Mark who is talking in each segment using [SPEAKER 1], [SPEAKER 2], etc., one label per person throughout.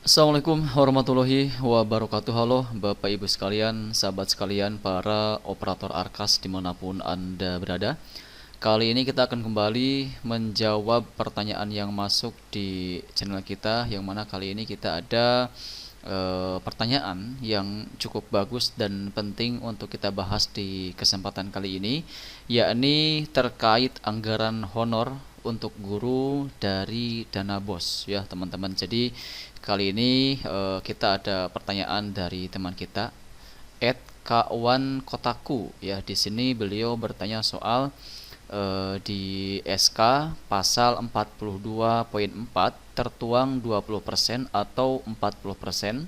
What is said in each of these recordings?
[SPEAKER 1] Assalamualaikum warahmatullahi wabarakatuh. Halo Bapak Ibu sekalian, sahabat sekalian, para operator Arkas dimanapun Anda berada. Kali ini kita akan kembali menjawab pertanyaan yang masuk di channel kita, yang mana kali ini kita ada pertanyaan yang cukup bagus dan penting untuk kita bahas di kesempatan kali ini, yakni terkait anggaran honor untuk guru dari dana BOS ya teman-teman. Jadi kali ini kita ada pertanyaan dari teman kita @kawan kotaku ya. Di sini beliau bertanya soal di SK pasal 42.4 tertuang 20% atau 40%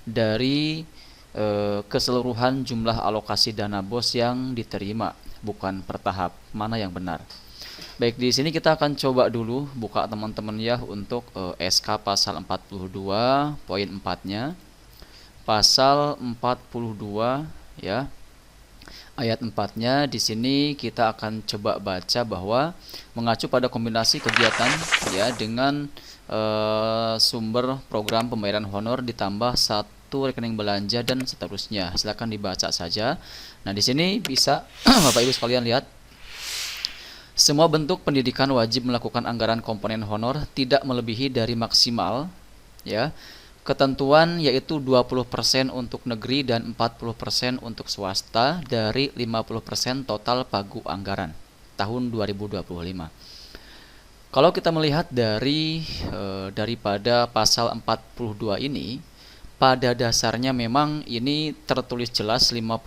[SPEAKER 1] dari keseluruhan jumlah alokasi dana BOS yang diterima, bukan per tahap. Mana yang benar? Baik, di sini kita akan coba dulu buka teman-teman ya untuk SK pasal 42.4-nya. Pasal 42 ya. Ayat 4-nya di sini kita akan coba baca bahwa mengacu pada kombinasi kegiatan ya dengan sumber program pembayaran honor ditambah satu rekening belanja dan seterusnya. Silakan dibaca saja. Nah, di sini bisa Bapak Ibu sekalian lihat, semua bentuk pendidikan wajib melakukan anggaran komponen honor tidak melebihi dari maksimal ya ketentuan, yaitu 20% untuk negeri dan 40% untuk swasta dari 50% total pagu anggaran tahun 2025. Kalau kita melihat dari daripada pasal 42 ini, pada dasarnya memang ini tertulis jelas 20%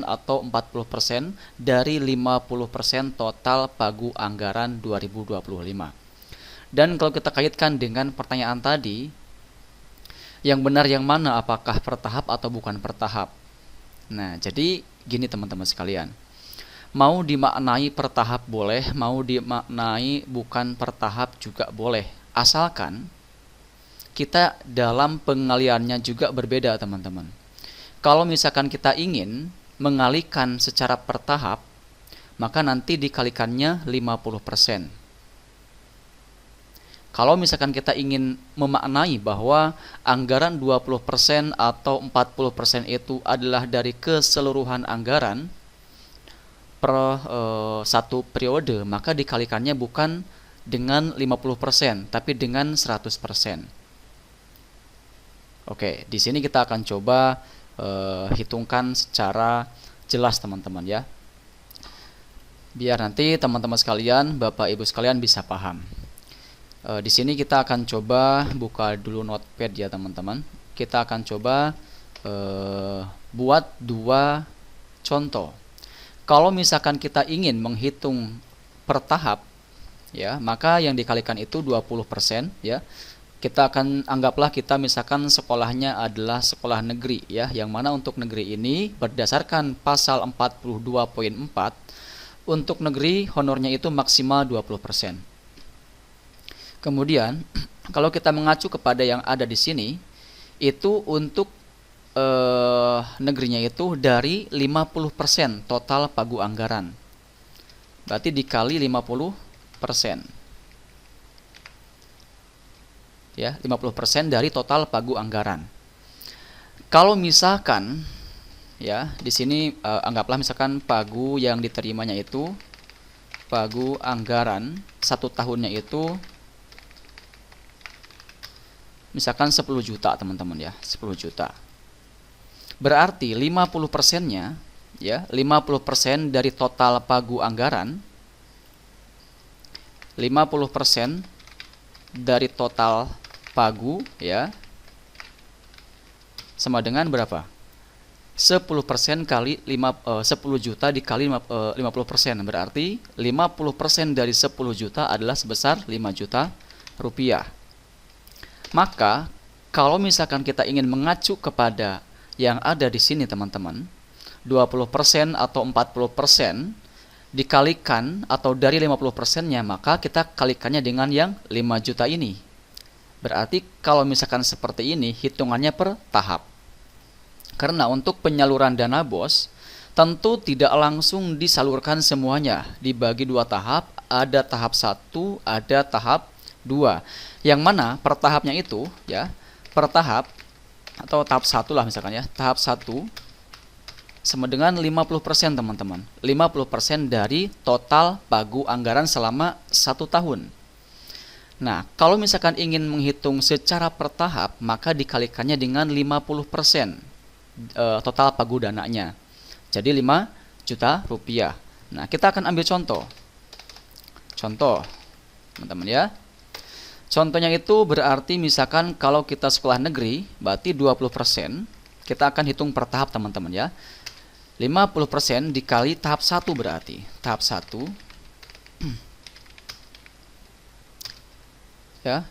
[SPEAKER 1] atau 40% dari 50% total pagu anggaran 2025. Dan kalau kita kaitkan dengan pertanyaan tadi, yang benar yang mana, apakah per tahap atau bukan per tahap? Nah, jadi gini teman-teman sekalian, mau dimaknai per tahap boleh, mau dimaknai bukan per tahap juga boleh, asalkan kita dalam pengaliannya juga berbeda teman-teman. Kalau misalkan kita ingin mengalihkan secara per tahap, maka nanti dikalikannya 50%. Kalau misalkan kita ingin memaknai bahwa anggaran 20% atau 40% itu adalah dari keseluruhan anggaran per satu periode, maka dikalikannya bukan dengan 50%, tapi dengan 100%. Oke, di sini kita akan coba hitungkan secara jelas teman-teman ya. Biar nanti teman-teman sekalian, Bapak Ibu sekalian bisa paham. Di sini kita akan coba buka dulu notepad ya teman-teman. Kita akan coba buat dua contoh. Kalau misalkan kita ingin menghitung per tahap ya, maka yang dikalikan itu 20% ya. Kita akan anggaplah kita misalkan sekolahnya adalah sekolah negeri ya, yang mana untuk negeri ini berdasarkan pasal 42.4 untuk negeri honornya itu maksimal 20%. Kemudian kalau kita mengacu kepada yang ada di sini, itu untuk negerinya itu dari 50% total pagu anggaran. Berarti dikali 50%. Ya, 50% dari total pagu anggaran. Kalau misalkan ya, di sini anggaplah misalkan pagu yang diterimanya itu pagu anggaran 1 tahunnya itu misalkan 10 juta teman-teman ya, 10 juta. Berarti 50%-nya ya, 50% dari total pagu anggaran, 50% dari total pagu ya, sama dengan berapa? 10% kali 10 juta dikali 50%, berarti 50% dari 10 juta adalah sebesar 5 juta rupiah. Maka kalau misalkan kita ingin mengacu kepada yang ada di sini teman-teman, 20% atau 40% dikalikan atau dari 50%-nya, maka kita kalikannya dengan yang 5 juta ini. Berarti kalau misalkan seperti ini, hitungannya per tahap. Karena untuk penyaluran dana BOS tentu tidak langsung disalurkan semuanya, dibagi 2 tahap, ada tahap 1, ada tahap 2. Yang mana per tahapnya itu ya, per tahap atau tahap 1 lah misalkan ya. Tahap 1 sama dengan 50% teman-teman. 50% dari total pagu anggaran selama 1 tahun. Nah, kalau misalkan ingin menghitung secara per tahap, maka dikalikannya dengan 50% total pagu dananya. Jadi 5 juta rupiah. Nah, kita akan ambil contoh. Contoh, teman-teman ya. Contohnya itu berarti misalkan kalau kita sekolah negeri, berarti 20%, kita akan hitung per tahap teman-teman ya. 50% dikali tahap 1 berarti. Tahap 1 ya.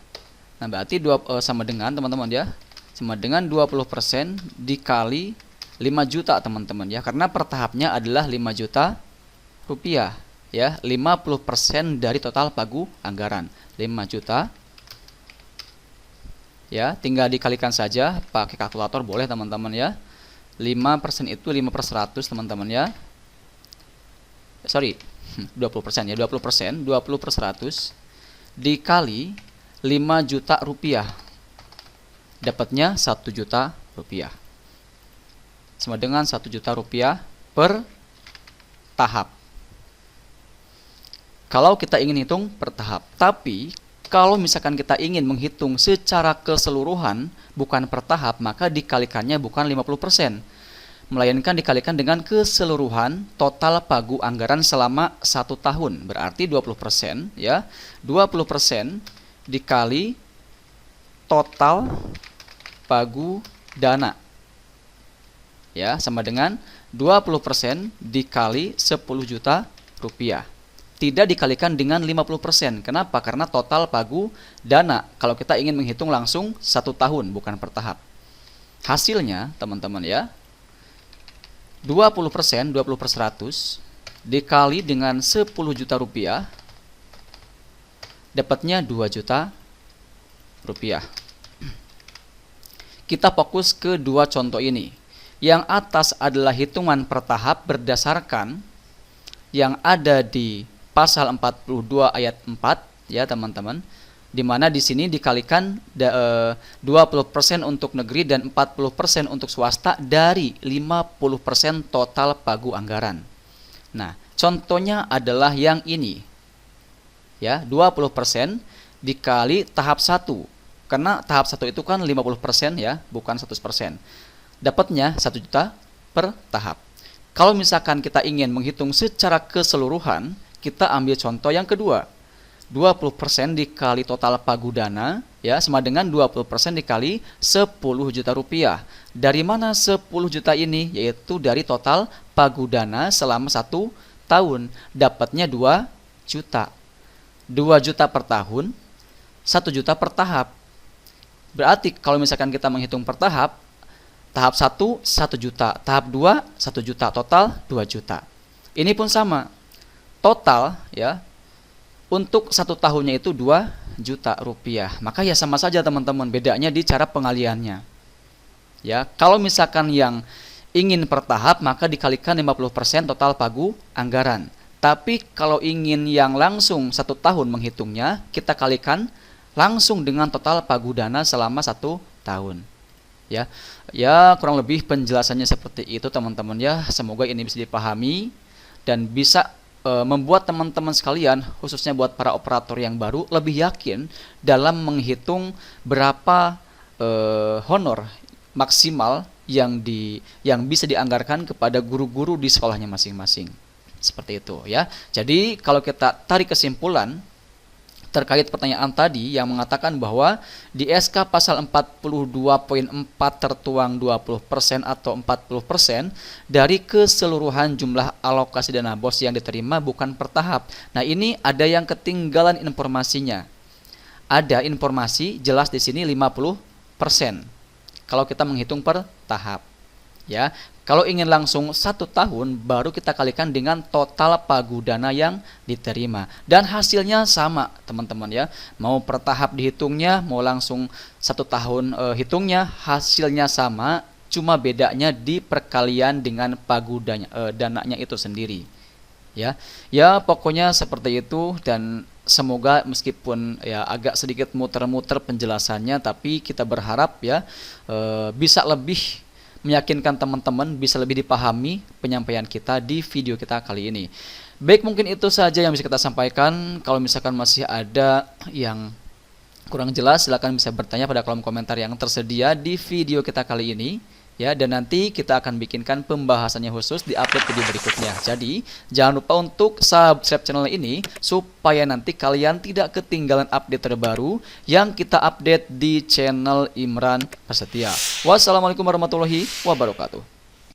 [SPEAKER 1] Nah, berarti sama dengan teman-teman ya. Sama dengan 20% dikali 5 juta teman-teman ya. Karena per tahapnya adalah 5 juta rupiah ya. 50% dari total pagu anggaran. 5 juta ya, tinggal dikalikan saja pakai kalkulator boleh teman-teman ya. 5% itu 5/100 teman-teman ya. Sorry, 20% ya, 20%, 20/100 dikali 5 juta rupiah. Dapatnya 1 juta rupiah. Sama dengan 1 juta rupiah per tahap. Kalau kita ingin hitung per tahap, tapi kalau misalkan kita ingin menghitung secara keseluruhan, bukan per tahap, maka dikalikannya bukan 50%, melainkan dikalikan dengan keseluruhan total pagu anggaran selama 1 tahun. Berarti 20% ya. 20% dikali total pagu dana. Ya, sama dengan 20% dikali 10 juta rupiah. Tidak dikalikan dengan 50%. Kenapa? Karena total pagu dana. Kalau kita ingin menghitung langsung 1 tahun, bukan per tahap. Hasilnya, teman-teman ya, 20%, 20/100 dikali dengan 10 juta rupiah, dapatnya 2 juta rupiah. Kita fokus ke dua contoh ini. Yang atas adalah hitungan per tahap berdasarkan yang ada di pasal 42 ayat 4 ya teman-teman, di mana di sini dikalikan 20% untuk negeri dan 40% untuk swasta dari 50% total pagu anggaran. Nah, contohnya adalah yang ini. Ya, 20% dikali tahap 1. Karena tahap 1 itu kan 50% ya, bukan 100%. Dapatnya 1 juta per tahap. Kalau misalkan kita ingin menghitung secara keseluruhan, kita ambil contoh yang kedua. 20% dikali total pagu dana ya, sama dengan 20% dikali 10 juta rupiah. Dari mana 10 juta ini? Yaitu dari total pagu dana selama 1 tahun. Dapatnya 2 juta. 2 juta per tahun, 1 juta per tahap. Berarti kalau misalkan kita menghitung per tahap, tahap 1 1 juta, tahap 2 1 juta, total 2 juta. Ini pun sama. Total ya, untuk 1 tahunnya itu 2 juta rupiah. Maka ya sama saja teman-teman, bedanya di cara pengaliannya. Ya, kalau misalkan yang ingin per tahap, maka dikalikan 50% total pagu anggaran. Tapi kalau ingin yang langsung 1 tahun menghitungnya, kita kalikan langsung dengan total pagu dana selama 1 tahun. Ya, kurang lebih penjelasannya seperti itu teman-teman ya. Semoga ini bisa dipahami dan bisa membuat teman-teman sekalian, khususnya buat para operator yang baru, lebih yakin dalam menghitung berapa honor maksimal yang bisa dianggarkan kepada guru-guru di sekolahnya masing-masing. Seperti itu ya. Jadi kalau kita tarik kesimpulan terkait pertanyaan tadi yang mengatakan bahwa di SK pasal 42.4 tertuang 20% atau 40% dari keseluruhan jumlah alokasi dana BOS yang diterima bukan per tahap. Nah, ini ada yang ketinggalan informasinya. Ada informasi jelas di sini 50% kalau kita menghitung per tahap. Ya, kalau ingin langsung 1 tahun, baru kita kalikan dengan total pagu dana yang diterima. Dan hasilnya sama, teman-teman ya. Mau per tahap dihitungnya, mau langsung 1 tahun hitungnya, hasilnya sama. Cuma bedanya di perkalian dengan pagu dananya itu sendiri. Ya, pokoknya seperti itu. Dan semoga meskipun ya agak sedikit muter-muter penjelasannya, tapi kita berharap ya bisa lebih meyakinkan teman-teman, bisa lebih dipahami penyampaian kita di video kita kali ini. Baik, mungkin itu saja yang bisa kita sampaikan. Kalau misalkan masih ada yang kurang jelas, silakan bisa bertanya pada kolom komentar yang tersedia di video kita kali ini. Ya, dan nanti kita akan bikinkan pembahasannya khusus di update video berikutnya. Jadi, jangan lupa untuk subscribe channel ini supaya nanti kalian tidak ketinggalan update terbaru yang kita update di channel Imran Prasetya. Wassalamualaikum warahmatullahi wabarakatuh.